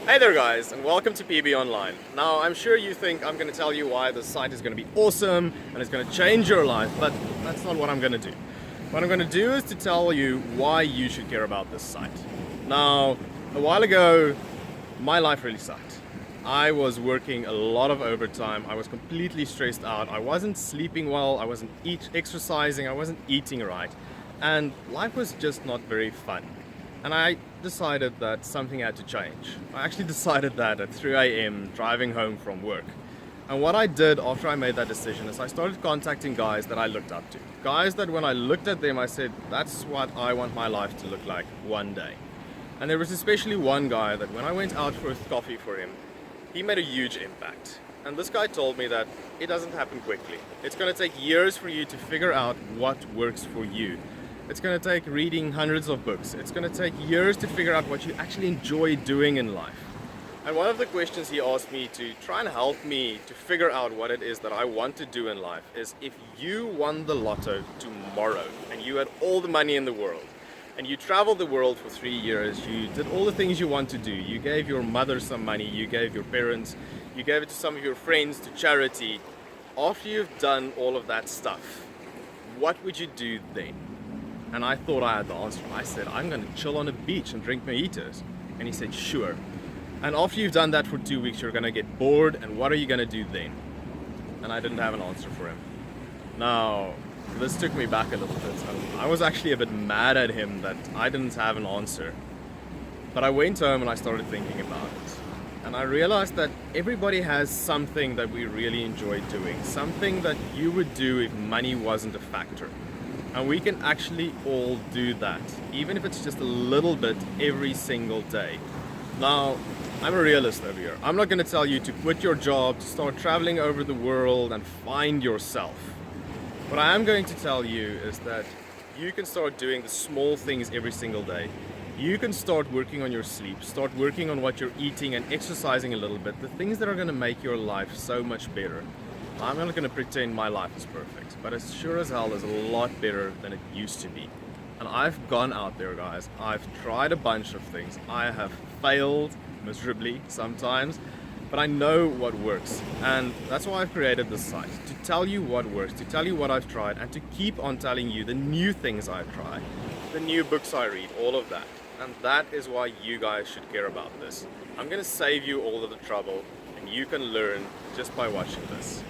Hey there guys, and welcome to PB Online. Now I'm sure you think I'm going to tell you why the site is going to be awesome and it's going to change your life, but that's not what I'm going to do. What I'm going to do is to tell you why you should care about this site. Now, a while ago, my life really sucked. I was working a lot of overtime, I was completely stressed out, I wasn't sleeping well, I wasn't exercising, I wasn't eating right, and life was just not very fun. And I decided that something had to change. I actually decided that at 3 a.m. driving home from work. And what I did after I made that decision is I started contacting guys that I looked up to. Guys that when I looked at them I said, that's what I want my life to look like one day. And there was especially one guy that when I went out for a coffee for him, he made a huge impact. And this guy told me that it doesn't happen quickly. It's going to take years for you to figure out what works for you. It's going to take reading hundreds of books. It's going to take years to figure out what you actually enjoy doing in life. And one of the questions he asked me to try and help me to figure out what it is that I want to do in life is, if you won the lotto tomorrow and you had all the money in the world and you traveled the world for 3 years, you did all the things you want to do, you gave your mother some money, you gave your parents, you gave it to some of your friends, to charity, after you've done all of that stuff, what would you do then? And I thought I had the answer. I said, I'm going to chill on a beach and drink mojitos. And he said, sure. And after you've done that for 2 weeks, you're going to get bored, and what are you going to do then? And I didn't have an answer for him. Now, this took me back a little bit, and I was actually a bit mad at him that I didn't have an answer. But I went home and I started thinking about it. And I realized that everybody has something that we really enjoy doing, something that you would do if money wasn't a factor. And we can actually all do that, even if it's just a little bit every single day. Now, I'm a realist over here. I'm not going to tell you to quit your job, to start traveling over the world and find yourself. What I am going to tell you is that you can start doing the small things every single day. You can start working on your sleep, start working on what you're eating and exercising a little bit, the things that are going to make your life so much better. I'm not going to pretend my life is perfect, but it sure as hell is a lot better than it used to be. And I've gone out there, guys. I've tried a bunch of things. I have failed miserably sometimes, but I know what works. And that's why I've created this site, to tell you what works, to tell you what I've tried, and to keep on telling you the new things I've tried, the new books I read, all of that. And that is why you guys should care about this. I'm going to save you all of the trouble, and you can learn just by watching this.